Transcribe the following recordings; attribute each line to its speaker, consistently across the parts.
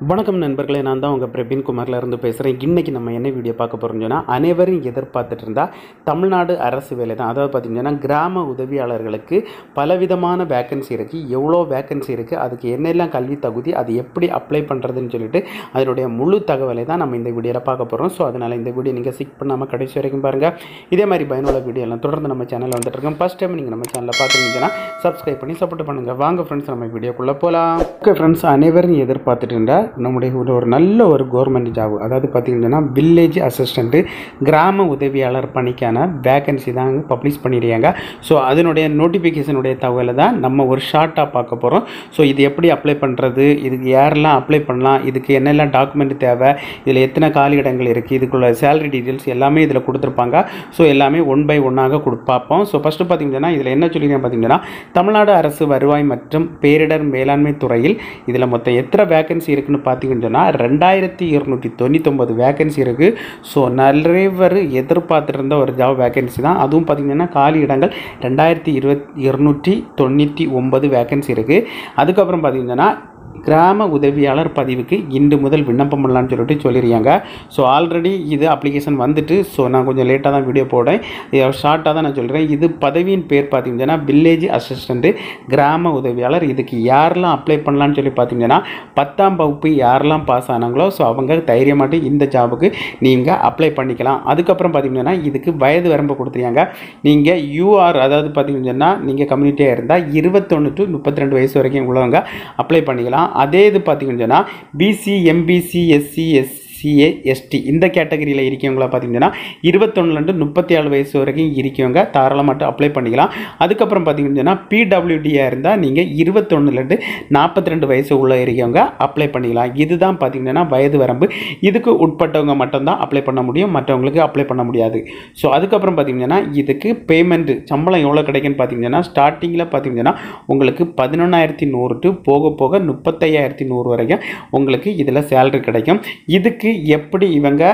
Speaker 1: வணக்கம் நண்பர்களே, நான் தான் உங்கள் பிரவீன் குமார்லேருந்து பேசுகிறேன். இன்றைக்கி நம்ம என்ன வீடியோ பார்க்க போகிறோம்னு சொன்னால், அனைவரும் எதிர்பார்த்துட்டு இருந்தால் தமிழ்நாடு அரசு வேலை தான். அதாவது பார்த்திங்கன்னா கிராம உதவியாளர்களுக்கு பலவிதமான வேக்கன்சி இருக்குது. எவ்வளோ வேக்கன்சி இருக்குது, அதுக்கு என்னெல்லாம் கல்வி தகுதி, அது எப்படி அப்ளை பண்ணுறதுன்னு சொல்லிட்டு அதனுடைய முழு தகவலை தான் நம்ம இந்த வீடியோவில் பார்க்க போகிறோம். ஸோ அதனால் இந்த வீடியோ நீங்கள் ஸ்கிப் பண்ணாமல் கடைசி வரைக்கும் பாருங்கள். இதே மாதிரி பயனுள்ள வீடியோ எல்லாம் தொடர்ந்து நம்ம சேனலில் வந்துட்டுருக்கோம். ஃபஸ்ட் டைம் நீங்கள் நம்ம சேனலில் பார்த்துருந்தீங்கன்னா சப்ஸ்கிரைப் பண்ணி சப்போர்ட் பண்ணுங்கள். வாங்க ஃப்ரெண்ட்ஸ், நம்ம வீடியோக்குள்ளே போகலாம். ஓகே ஃப்ரெண்ட்ஸ், அனைவரும் எதிர்பார்த்துட்டு இருந்தால் நம்முடைய ஒரு நல்ல ஒரு கவர்மெண்ட் ஜாப், அதாவது பார்த்திங்கன்னா வில்லேஜ் அசிஸ்டண்ட்டு கிராம உதவியாளர் பணிக்கான வேக்கன்சி தான் பப்ளிஷ் பண்ணிடுறாங்க. ஸோ அதனுடைய நோட்டிஃபிகேஷனுடைய தகவலை தான் நம்ம ஒரு ஷார்ட்டாக பார்க்க போகிறோம். ஸோ இது எப்படி அப்ளை பண்ணுறது, இதுக்கு யாரெல்லாம் அப்ளை பண்ணலாம், இதுக்கு என்னெல்லாம் டாக்குமெண்ட் தேவை, இதில் எத்தனை காலி இடங்கள் இருக்குது, இதுக்குள்ள சேலரி டீட்டெயில்ஸ் எல்லாமே இதில் கொடுத்துருப்பாங்க. ஸோ எல்லாமே ஒன் பை ஒன்னாக பார்ப்போம். ஸோ ஃபஸ்ட்டு பார்த்திங்கன்னா இதில் என்ன சொல்லியிருக்கேன் பார்த்திங்கன்னா, தமிழ்நாடு அரசு வருவாய் மற்றும் பேரிடர் மேலாண்மை துறையில் இதில் மொத்தம் எத்தனை வேக்கன்சி இருக்குன்னு பார்த்தீங்கன்னு சொன்னால் 2299 வேக்கன்சி இருக்குது. ஸோ நிறைய பேர் எதிர்பார்த்துட்டு இருந்த ஒரு ஜாப் வேக்கன்சி தான். அதுவும் பார்த்திங்கன்னா காலி இடங்கள் 2299 வேக்கன்சி இருக்குது. அதுக்கப்புறம் பார்த்திங்கன்னா கிராம உதவியாளர் பதிவுக்கு இன்று முதல் விண்ணப்பம் பண்ணலான்னு சொல்லிட்டு சொல்லியிருக்காங்க. ஸோ ஆல்ரெடி இது அப்ளிகேஷன் வந்துட்டு, ஸோ நான் கொஞ்சம் லேட்டாக தான் வீடியோ போடுறேன், ஷார்ட்டாக தான் நான் சொல்கிறேன். இது பதவியின் பேர் பார்த்திங்கன்னா வில்லேஜ் அசிஸ்டண்ட்டு கிராம உதவியாளர். இதுக்கு யாரெல்லாம் அப்ளை பண்ணலான்னு சொல்லி பார்த்திங்கன்னா 10ஆம் வகுப்பு யாரெல்லாம் பாஸ் ஆனாங்களோ ஸோ அவங்க தைரியமாட்டு இந்த ஜாபுக்கு நீங்கள் அப்ளை பண்ணிக்கலாம். அதுக்கப்புறம் பார்த்திங்கன்னா இதுக்கு வயது வரம்பு கொடுத்துருக்காங்க. நீங்கள் யூஆர், அதாவது பார்த்திங்கன்னா நீங்கள் கம்யூனிட்டியாக இருந்தால் 21 to 32 வயசு வரைக்கும் உள்ளவங்க அப்ளை பண்ணிக்கலாம். அதே இது பார்த்தீங்கன்னு சொன்னால் BC, MBC, SC, SCA, ST இந்த கேட்டகரியில் இருக்கவங்களா பார்த்தீங்கன்னா 21 to 37 வயசு வரைக்கும் இருக்கவங்க தாராளமாக அப்ளை பண்ணிக்கலாம். அதுக்கப்புறம் பார்த்தீங்கன்னு சொன்னால் பிடபிள்யூடியாக இருந்தால் நீங்கள் 21 to 42 வயசு உள்ள இருக்கவங்க அப்ளை பண்ணிக்கலாம். இதுதான் பார்த்தீங்கன்னா வயது வரம்பு. இதுக்கு உட்பட்டவங்க மட்டும்தான் அப்ளை பண்ண முடியும், மற்றவங்களுக்கு அப்ளை பண்ண முடியாது. ஸோ அதுக்கப்புறம் பார்த்தீங்கன்னா இதுக்கு பேமெண்ட்டு சம்பளம் எவ்வளோ கிடைக்குன்னு பார்த்தீங்கன்னா ஸ்டார்டிங்கில் பார்த்தீங்கன்னா உங்களுக்கு 11,100 to போக போக 35,100 வரைக்கும் உங்களுக்கு இதில் சேலரி கிடைக்கும். இதுக்கு எப்படி இவங்க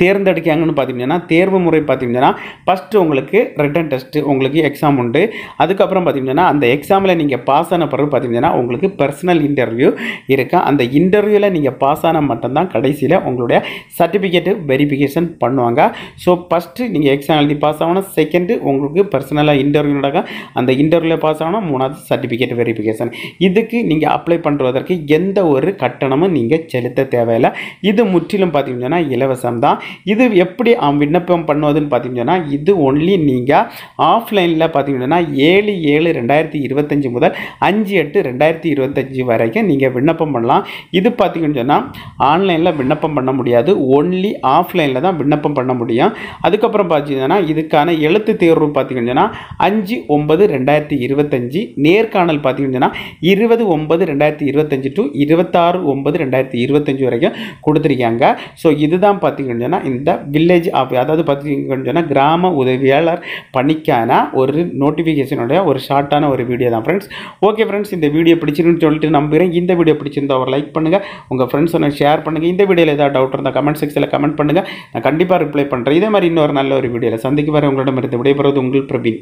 Speaker 1: தேர்ந்தெடுக்காங்கன்னு பார்த்தீங்கன்னா தேர்வு முறை பார்த்தீங்கன்னா ஃபஸ்ட்டு உங்களுக்கு ரிட்டன் டெஸ்ட்டு, உங்களுக்கு எக்ஸாம் உண்டு. அதுக்கப்புறம் பார்த்தீங்கன்னா அந்த எக்ஸாமில் நீங்கள் பாஸ் ஆன பிறகு பார்த்தீங்கன்னா உங்களுக்கு பர்சனல் இன்டர்வியூ இருக்குது. அந்த இன்டர்வியூவில் நீங்கள் பாஸ் ஆனால் மட்டும்தான் கடைசியில் உங்களுடைய சர்டிஃபிகேட்டு வெரிஃபிகேஷன் பண்ணுவாங்க. ஸோ ஃபஸ்ட்டு நீங்கள் எக்ஸாம் எழுதி பாஸ் ஆகணும், செகண்டு உங்களுக்கு பர்சனலாக இன்டர்வியூ நடக்கும், அந்த இன்டர்வியூவில் பாஸ் ஆகணும், மூணாவது சர்டிஃபிகேட் வெரிஃபிகேஷன். இதுக்கு நீங்கள் அப்ளை பண்ணுவதற்கு எந்த ஒரு கட்டணமும் நீங்கள் செலுத்த தேவையில்லை. இது முற்றிலும் பார்த்தீங்கன்னா இலவசம் தான். இது எப்படி விண்ணப்பம் பண்ணுவதுன்னு பார்த்தீங்கன்னா இது ஒன்லி நீங்கள் ஆஃப்லைனில் பார்த்தீங்கன்னா 7/7/2025 முதல் 5/8/2025 வரைக்கும் நீங்கள் விண்ணப்பம் பண்ணலாம். இது பார்த்தீங்கன்னு சொன்னால் ஆன்லைனில் விண்ணப்பம் பண்ண முடியாது, ஒன்லி ஆஃப்லைனில் தான் விண்ணப்பம் பண்ண முடியும். அதுக்கப்புறம் பார்த்தீங்கன்னா இதுக்கான எழுத்து தேர்வு பார்த்தீங்கன்னா 5/9/2025, நேர்காணல் பார்த்தீங்கன்னா 20/9/2025 to 26/9/2025 வரைக்கும் கொடுத்துருக்காங்க. ஸோ இதுதான் பார்த்தீங்கன்னா இந்த வில்லேஜ் அதாவது பார்த்தீங்கன்னா கிராம உதவியாளர் பணிக்கான ஒரு நோட்டிஃபிகேஷனுடைய ஒரு ஷார்ட்டான ஒரு வீடியோ தான் ஃப்ரெண்ட்ஸ். ஓகே ஃப்ரெண்ட்ஸ், இந்த வீடியோ பிடிச்சிருக்குன்னு சொல்லிட்டு நம்புகிறேன். இந்த வீடியோ பிடிச்சிருந்தா ஒரு லைக் பண்ணுங்கள், உங்கள் ஃப்ரெண்ட்ஸை ஷேர் பண்ணுங்கள். இந்த வீடியோவில் ஏதாவது டவுட் இருந்தால் கமெண்ட் செக்ஷனில் கமெண்ட் பண்ணுங்கள், நான் கண்டிப்பாக ரிப்ளை பண்ணுறேன். இதே மாதிரி இன்னொரு நல்ல ஒரு வீடியோவில் சந்திக்கு வர உங்களிடமிருந்து விடைபெறுவது உங்கள் பிரவீன்.